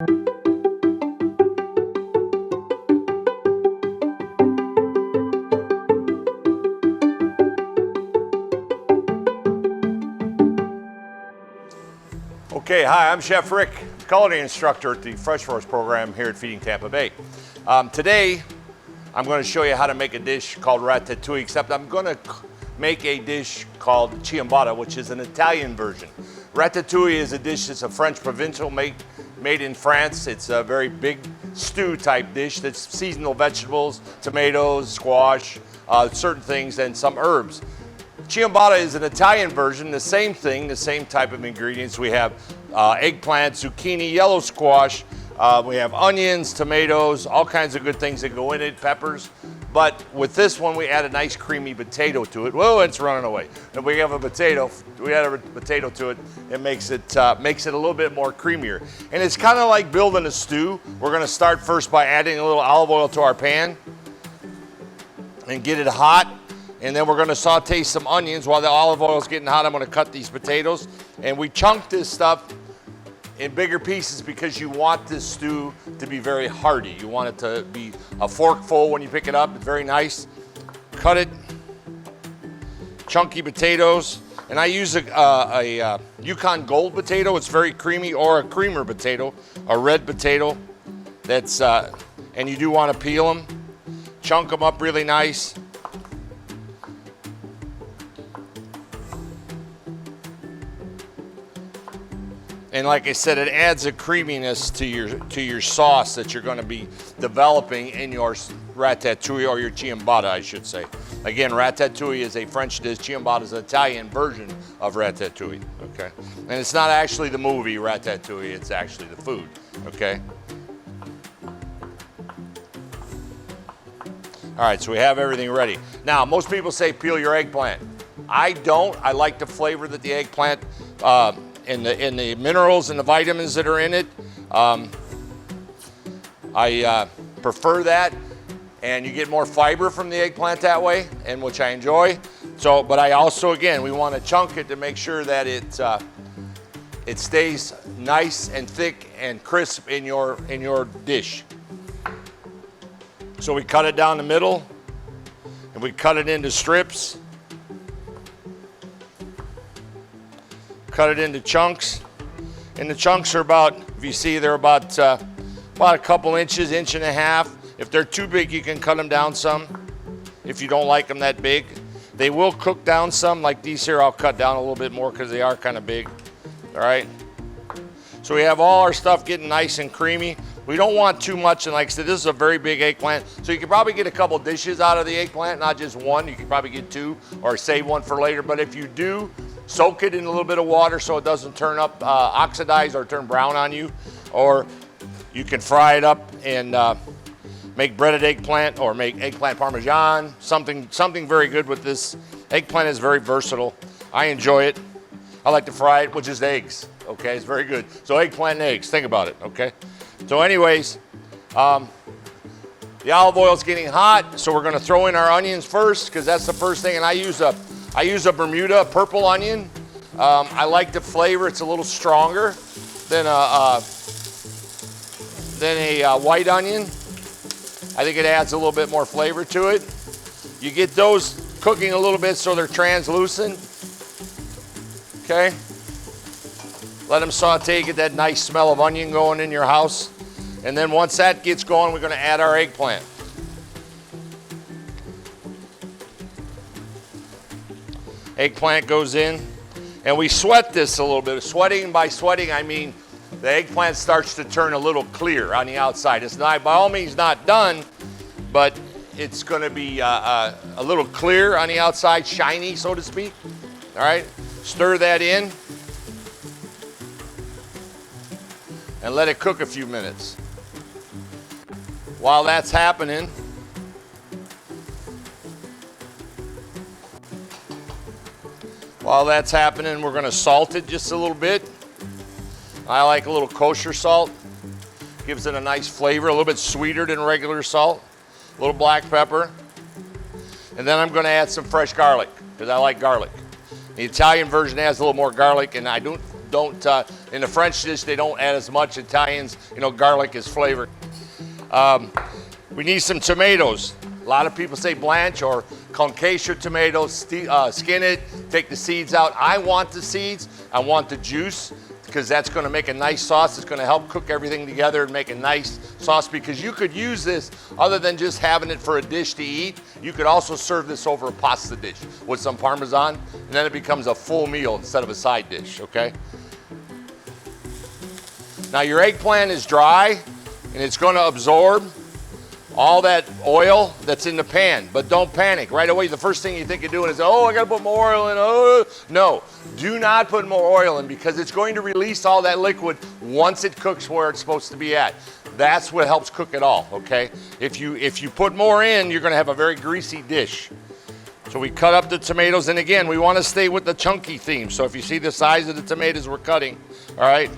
Okay, hi, I'm Chef Rick, culinary instructor at the FRESHforce program here at Feeding Tampa Bay. Today, I'm going to show you how to make a dish called Ratatouille, except I'm going to make a dish called Ciambotta, which is an Italian version. Ratatouille is a dish that's a French provincial made in France. It's a very big stew type dish that's seasonal vegetables, tomatoes, squash, certain things, and some herbs. Ciambotta is an Italian version, the same thing, the same type of ingredients. We have eggplant, zucchini, yellow squash, we have onions, tomatoes, all kinds of good things that go in it, peppers. But with this one, we add a nice creamy potato to it. Whoa, it's running away. And we have a potato, we add a potato to it. It makes it a little bit more creamier. And it's kind of like building a stew. We're gonna start first by adding a little olive oil to our pan and get it hot. And then we're gonna saute some onions. While the olive oil is getting hot, I'm gonna cut these potatoes. And we chunk this stuff in bigger pieces because you want this stew to be very hearty. You want it to be a forkful when you pick it up. It's very nice. Cut it, chunky potatoes. And I use a Yukon Gold potato. It's very creamy, or a creamer potato, a red potato. That's, and you do wanna peel them. Chunk them up really nice. And like I said, it adds a creaminess to your sauce that you're going to be developing in your ratatouille, or your ciambotta, I should say. Again, ratatouille is a French dish. Ciambotta is an Italian version of ratatouille, okay? And it's not actually the movie Ratatouille, it's actually the food, okay? All right, so we have everything ready. Now, most people say peel your eggplant. I don't. I like the flavor that the eggplant, in the minerals and the vitamins that are in it. I prefer that, and you get more fiber from the eggplant that way, and which I enjoy. So, but I also, again, we want to chunk it to make sure that it stays nice and thick and crisp in your dish. So we cut it down the middle, and we cut it into strips. Cut it into chunks, and the chunks are about, if you see, they're about a couple inches, inch and a half. If they're too big, you can cut them down some. If you don't like them that big, they will cook down some. Like these here, I'll cut down a little bit more because they are kind of big. All right. So we have all our stuff getting nice and creamy. We don't want too much, and like I said, this is a very big eggplant, so you can probably get a couple dishes out of the eggplant, not just one. You can probably get two, or save one for later. But if you do, soak it in a little bit of water so it doesn't turn up, oxidize or turn brown on you. Or you can fry it up and make breaded eggplant, or make eggplant parmesan, something very good with this. Eggplant is very versatile. I enjoy it. I like to fry it with just eggs, okay? It's very good. So eggplant and eggs, think about it, okay? So anyways, the olive oil is getting hot, so we're gonna throw in our onions first, because that's the first thing, and I use a Bermuda purple onion. I like the flavor. It's a little stronger than a white onion. I think it adds a little bit more flavor to it. You get those cooking a little bit so they're translucent. Okay? Let them saute, get that nice smell of onion going in your house. And then once that gets going, we're gonna add our eggplant. Eggplant goes in, and we sweat this a little bit. Sweating, by sweating, I mean the eggplant starts to turn a little clear on the outside. It's not, by all means, not done, but it's gonna be a little clear on the outside, shiny, so to speak. All right, stir that in, and let it cook a few minutes. While that's happening, we're gonna salt it just a little bit. I like a little kosher salt. Gives it a nice flavor, a little bit sweeter than regular salt. A little black pepper. And then I'm gonna add some fresh garlic, because I like garlic. The Italian version has a little more garlic, and I don't in the French dish, they don't add as much. Italians, you know, garlic is flavor. We need some tomatoes. A lot of people say blanch or concasse your tomatoes, skin it, take the seeds out. I want the seeds, I want the juice, because that's gonna make a nice sauce. It's gonna help cook everything together and make a nice sauce, because you could use this other than just having it for a dish to eat. You could also serve this over a pasta dish with some Parmesan, and then it becomes a full meal instead of a side dish, okay? Now your eggplant is dry, and it's gonna absorb all that oil that's in the pan, but don't panic. Right away, the first thing you think of doing is, oh, I gotta put more oil in, oh. No, do not put more oil in, because it's going to release all that liquid once it cooks where it's supposed to be at. That's what helps cook it all, okay? If you put more in, you're gonna have a very greasy dish. So we cut up the tomatoes, and again, we wanna stay with the chunky theme. So if you see the size of the tomatoes we're cutting, all right?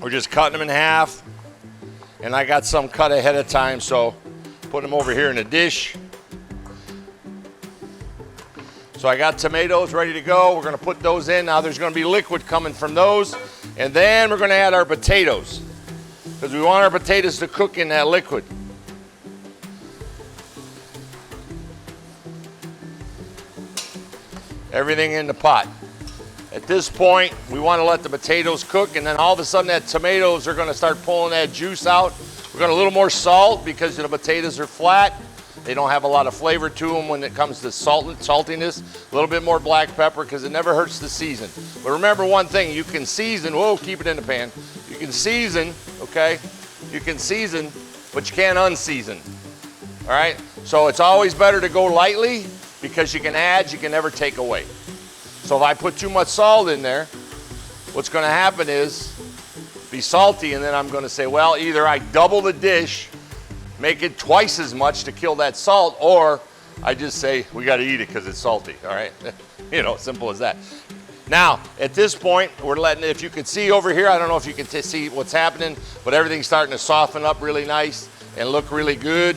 We're just cutting them in half. And I got some cut ahead of time, so put them over here in a dish. So I got tomatoes ready to go. We're gonna put those in. Now there's gonna be liquid coming from those. And then we're gonna add our potatoes, because we want our potatoes to cook in that liquid. Everything in the pot. At this point, we want to let the potatoes cook, and then all of a sudden that tomatoes are going to start pulling that juice out. We're going to a little more salt, because the potatoes are flat. They don't have a lot of flavor to them when it comes to saltiness. A little bit more black pepper, because it never hurts to season. But remember one thing, you can season, whoa, keep it in the pan. You can season, okay? You can season, but you can't unseason, all right? So it's always better to go lightly, because you can add, you can never take away. So if I put too much salt in there, what's gonna happen is be salty, and then I'm gonna say, well, either I double the dish, make it twice as much to kill that salt, or I just say, we gotta eat it because it's salty, all right? You know, simple as that. Now, at this point, we're letting, if you can see over here, I don't know if you can see what's happening, but everything's starting to soften up really nice and look really good.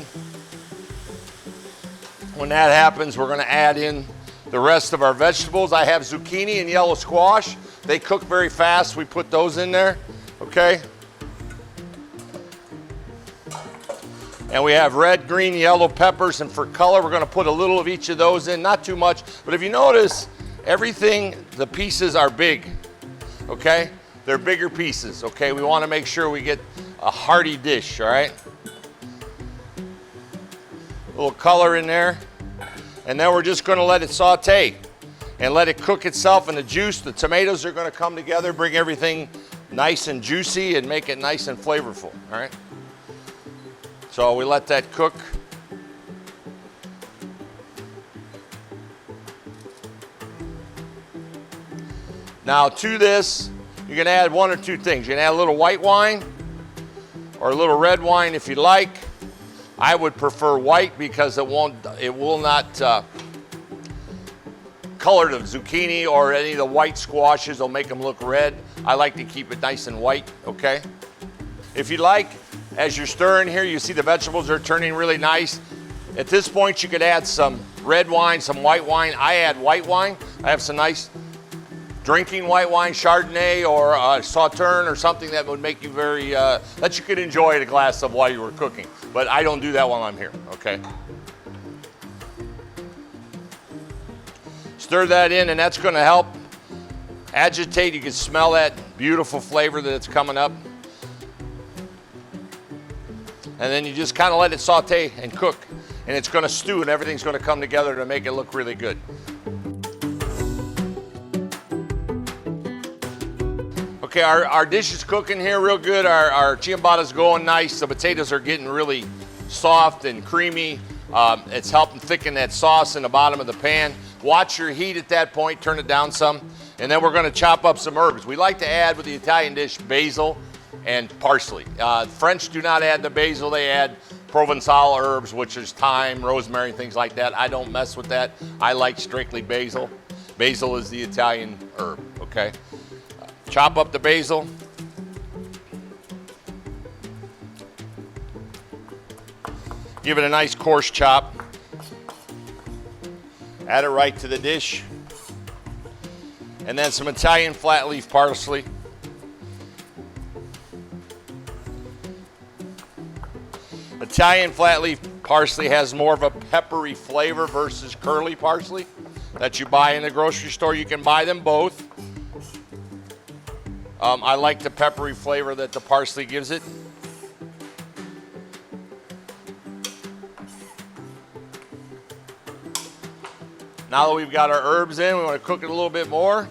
When that happens, we're gonna add in the rest of our vegetables. I have zucchini and yellow squash. They cook very fast. We put those in there, okay? And we have red, green, yellow peppers, and for color, we're gonna put a little of each of those in, not too much, but if you notice, everything, the pieces are big, okay? They're bigger pieces, okay? We wanna make sure we get a hearty dish, all right? A little color in there. And then we're just gonna let it saute and let it cook itself in the juice. The tomatoes are gonna come together, bring everything nice and juicy and make it nice and flavorful, all right? So we let that cook. Now to this, you're gonna add one or two things. You're gonna add a little white wine or a little red wine if you like. I would prefer white, because it will not color the zucchini or any of the white squashes. It'll make them look red. I like to keep it nice and white, okay? If you like, as you're stirring here, you see the vegetables are turning really nice. At this point, you could add some red wine, some white wine. I add white wine. I have some nice drinking white wine, Chardonnay or Sauterne or something that would make you very, that you could enjoy a glass of while you were cooking. But I don't do that while I'm here, okay? Stir that in, and that's gonna help agitate. You can smell that beautiful flavor that's coming up. And then you just kind of let it saute and cook, and it's gonna stew, and everything's gonna come together to make it look really good. Okay, our dish is cooking here real good. Our ciambotta's going nice. The potatoes are getting really soft and creamy. It's helping thicken that sauce in the bottom of the pan. Watch your heat at that point, turn it down some. And then we're gonna chop up some herbs. We like to add with the Italian dish basil and parsley. French do not add the basil, they add Provençal herbs, which is thyme, rosemary, things like that. I don't mess with that. I like strictly basil. Basil is the Italian herb, okay? Chop up the basil. Give it a nice coarse chop. Add it right to the dish. And then some Italian flat leaf parsley. Italian flat leaf parsley has more of a peppery flavor versus curly parsley that you buy in the grocery store. You can buy them both. I like the peppery flavor that the parsley gives it. Now that we've got our herbs in, we want to cook it a little bit more.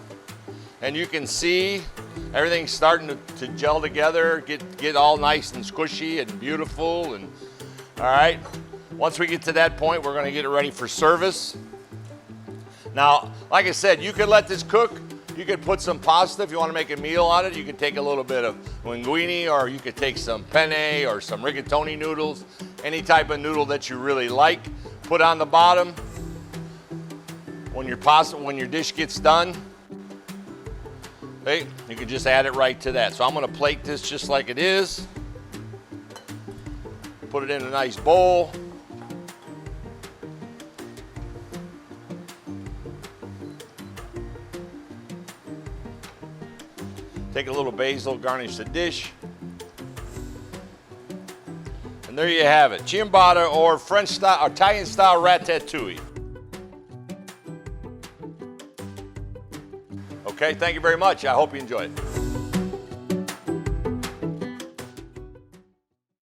And you can see everything's starting to gel together, get all nice and squishy and beautiful. And all right, once we get to that point, we're going to get it ready for service. Now, like I said, you could let this cook. You could put some pasta if you want to make a meal on it. You could take a little bit of linguine, or you could take some penne or some rigatoni noodles, any type of noodle that you really like. Put on the bottom. When your dish gets done, okay, you can just add it right to that. So I'm going to plate this just like it is. Put it in a nice bowl. Take a little basil, garnish the dish. And there you have it. Ciambotta, or French style, or Italian style ratatouille. Okay, thank you very much. I hope you enjoy it.